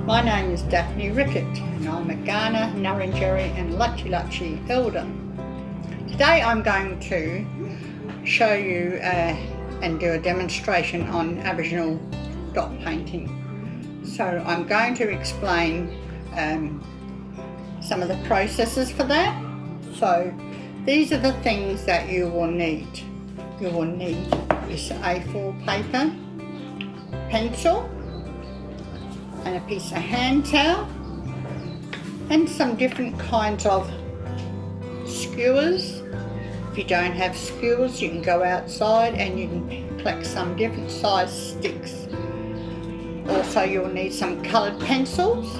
My name is Daphne Rickett and I'm a Kaurna, Nurrinjeri and Luchi Luchi elder. Today I'm going to show you and do a demonstration on Aboriginal dot painting. So I'm going to explain some of the processes for that. So these are the things that you will need. You will need this A4 paper, pencil, and a piece of hand towel, and some different kinds of skewers. If you don't have skewers, you can go outside and you can collect some different size sticks. Also, you'll need some coloured pencils.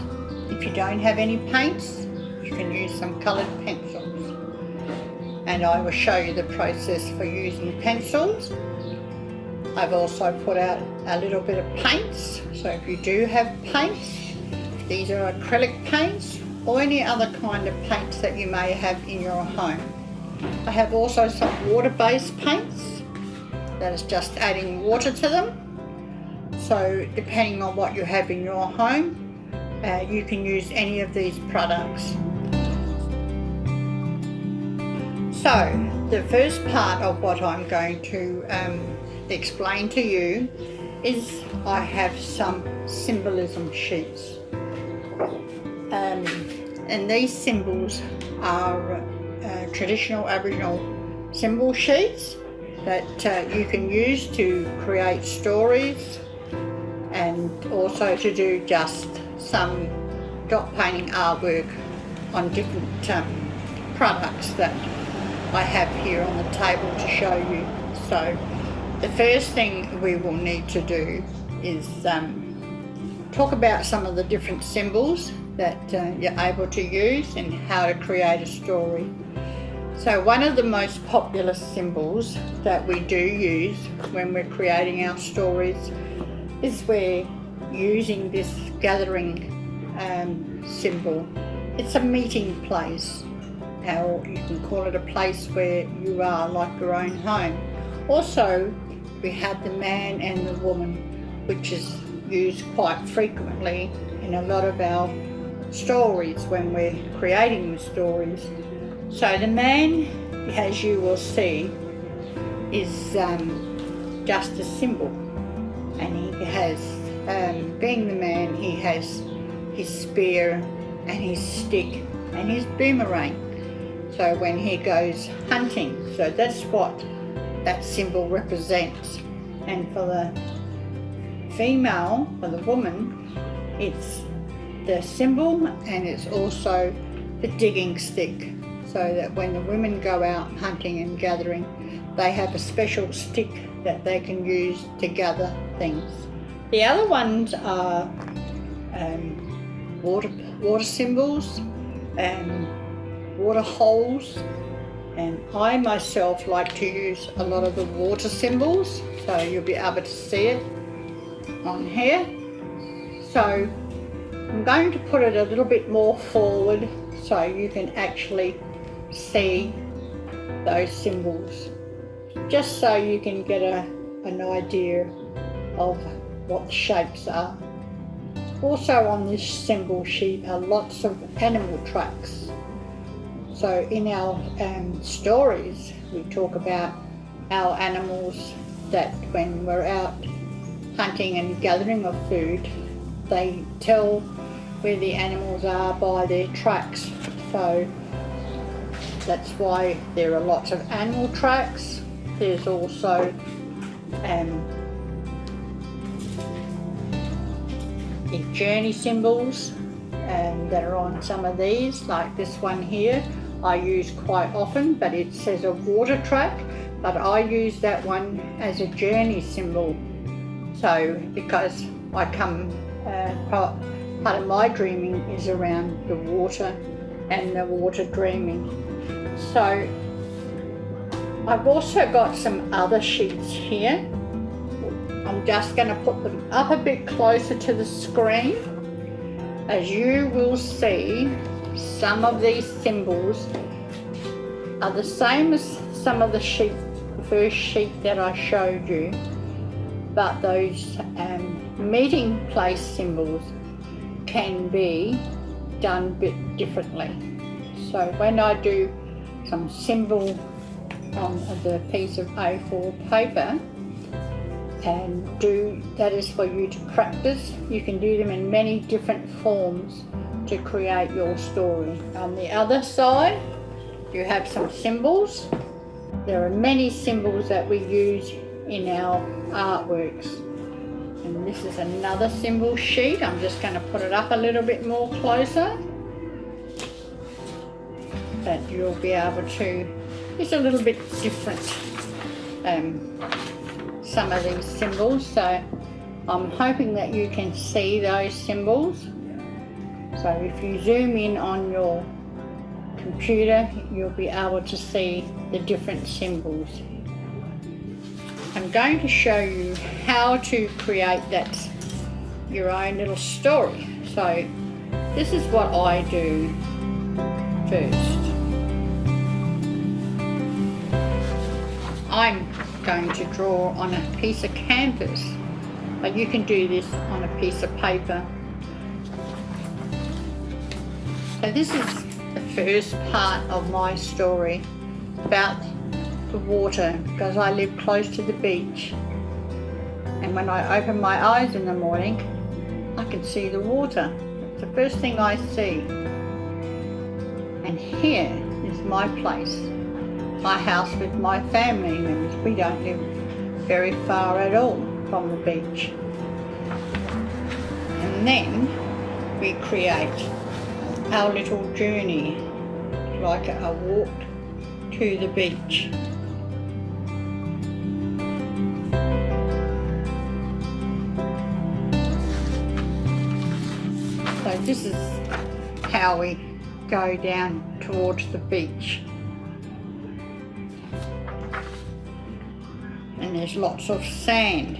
If you don't have any paints, you can use some coloured pencils. And I will show you the process for using pencils. I've also put out a little bit of paints, so if you do have paints, these are acrylic paints or any other kind of paints that you may have in your home. I have also some water-based paints that is just adding water to them. So depending on what you have in your home, you can use any of these products. So the first part of what I'm going to explain to you is I have some symbolism sheets, and these symbols are traditional Aboriginal symbol sheets that you can use to create stories and also to do just some dot painting artwork on different products that I have here on the table to show you. So the first thing we will need to do is talk about some of the different symbols that you're able to use and how to create a story. So one of the most popular symbols that we do use when we're creating our stories is we're using this gathering symbol. It's a meeting place, or you can call it a place where you are like your own home. Also, we have the man and the woman, which is used quite frequently in a lot of our stories when we're creating the stories. So the man, as you will see, is just a symbol, and he has, being the man, he has his spear and his stick and his boomerang. So when he goes hunting, so that's what that symbol represents. And for the female, for the woman, it's the symbol and it's also the digging stick, so that when the women go out hunting and gathering, they have a special stick that they can use to gather things. The other ones are water symbols and water holes, and I myself like to use a lot of the water symbols, so you'll be able to see it on here. So I'm going to put it a little bit more forward so you can actually see those symbols, just so you can get an idea of what the shapes are. Also on this symbol sheet are lots of animal tracks. So in our stories, we talk about our animals that when we're out hunting and gathering of food, they tell where the animals are by their tracks. So that's why there are lots of animal tracks. There's also the journey symbols that are on some of these, like this one here. I use quite often, but it says a water track, but I use that one as a journey symbol. So because I come, part of my dreaming is around the water and the water dreaming. So I've also got some other sheets here. I'm just going to put them up a bit closer to the screen. As you will see, some of these symbols are the same as some of the first sheet that I showed you, but those meeting place symbols can be done a bit differently. So when I do some symbol on the piece of A4 paper, and that is for you to practice. You can do them in many different forms to create your story. On the other side, you have some symbols. There are many symbols that we use in our artworks. And this is another symbol sheet. I'm just going to put it up a little bit more closer, that you'll be able to. It's a little bit different, some of these symbols, so I'm hoping that you can see those symbols. So if you zoom in on your computer, you'll be able to see the different symbols. I'm going to show you how to create your own little story. So this is what I do first. I'm going to draw on a piece of canvas, but you can do this on a piece of paper. So this is the first part of my story about the water, because I live close to the beach, and when I open my eyes in the morning I can see the water. It's the first thing I see. And here is my place, my house with my family members. We don't live very far at all from the beach. And then we create our little journey, like a walk to the beach. So this is how we go down towards the beach. And there's lots of sand.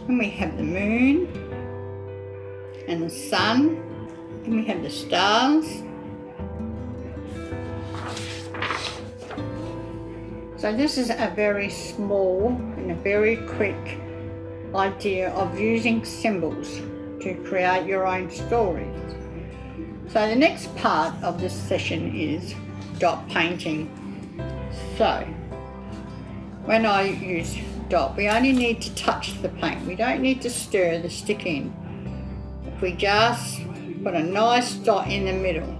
And we have the moon and the sun, and we have the stars. So this is a very small and a very quick idea of using symbols to create your own stories. So the next part of this session is dot painting. So when I use dot, we only need to touch the paint. We don't need to stir the stick in. If we just put a nice dot in the middle,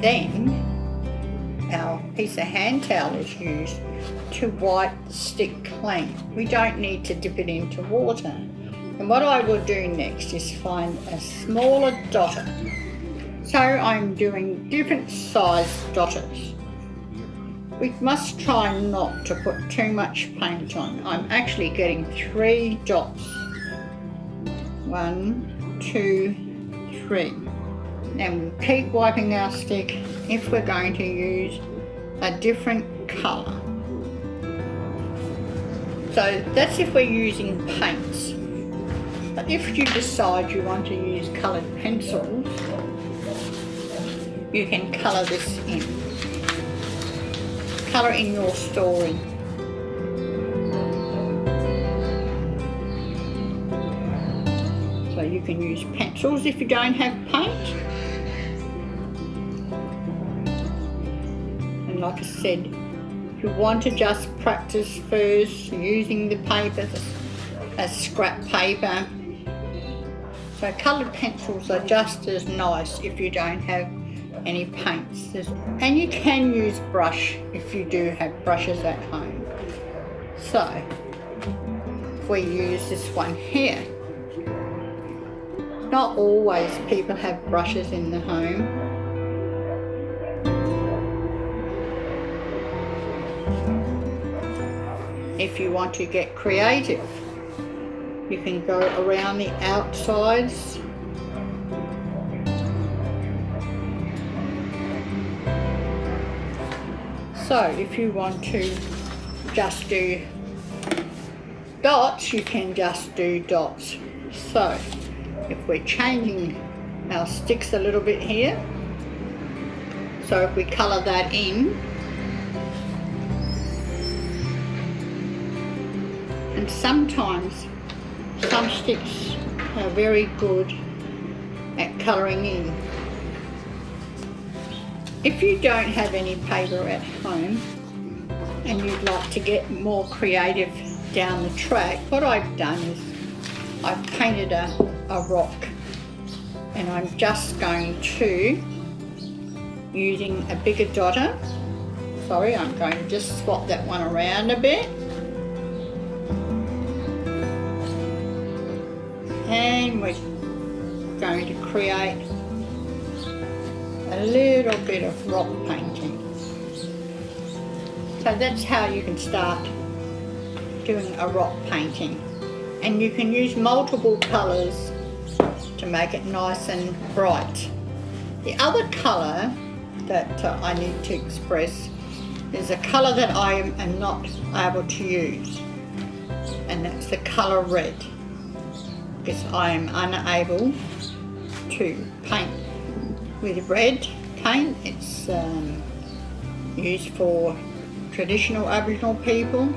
then our piece of hand towel is used to wipe the stick clean. We don't need to dip it into water. And what I will do next is find a smaller dotter. So I'm doing different size dotters. We must try not to put too much paint on. I'm actually getting 3 dots. 1, 2, 3. And we'll keep wiping our stick if we're going to use a different colour. So that's if we're using paints. But if you decide you want to use coloured pencils, you can colour this in. Colour in your story. So you can use pencils if you don't have paint. And like I said, if you want to just practice first using the paper as scrap paper. So coloured pencils are just as nice if you don't have any paints. And you can use brush if you do have brushes at home. So if we use this one here, not always people have brushes in the home. If you want to get creative, you can go around the outsides. So if you want to just do dots, you can just do dots. So if we're changing our sticks a little bit here, so if we colour that in, And sometimes some sticks are very good at colouring in. If you don't have any paper at home and you'd like to get more creative down the track, what I've done is I've painted a rock, and I'm just going to, using a bigger dotter, sorry, I'm going to just swap that one around a bit, and we're going to create a little bit of rock painting. So that's how you can start doing a rock painting, and you can use multiple colours to make it nice and bright. The other colour that I need to express is a colour that I am not able to use, and that's the colour red, because I am unable to paint with red paint. It's used for traditional Aboriginal people,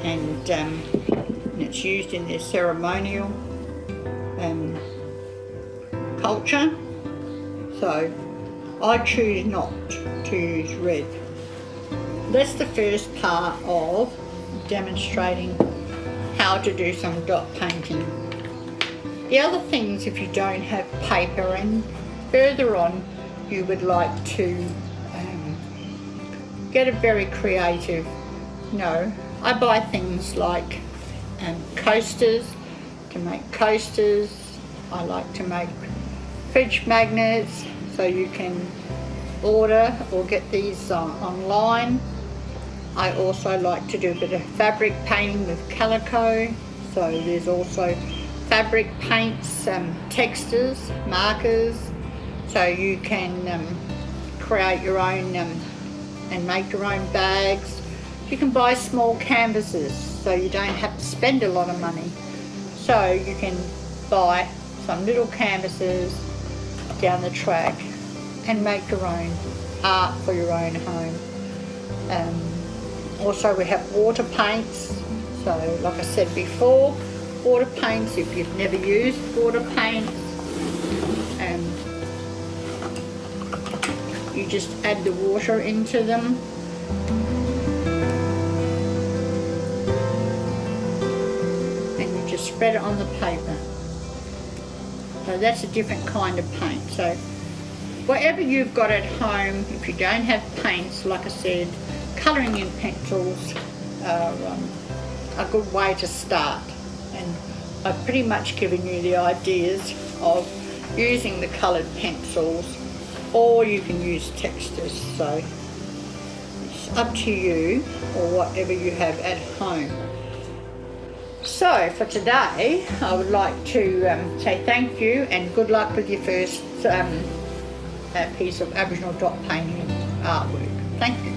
and it's used in their ceremonial culture, so I choose not to use red. That's the first part of demonstrating how to do some dot painting. The other things, if you don't have paper and further on you would like to get a very creative, I buy things like coasters, to make coasters. I like to make fridge magnets, so you can order or get these online. I also like to do a bit of fabric painting with calico, so there's also fabric paints, textures, markers, so you can create your own and make your own bags. You can buy small canvases, so you don't have to spend a lot of money. So you can buy some little canvases down the track and make your own art for your own home. Also we have water paints, so like I said before, water paints, if you've never used water paints, you just add the water into them. And you just spread it on the paper. So that's a different kind of paint. So whatever you've got at home, if you don't have paints, like I said, colouring in pencils are a good way to start. And I've pretty much given you the ideas of using the coloured pencils, or you can use textures, so it's up to you, or whatever you have at home. So for today, I would like to say thank you and good luck with your first piece of Aboriginal dot painting artwork. Thank you.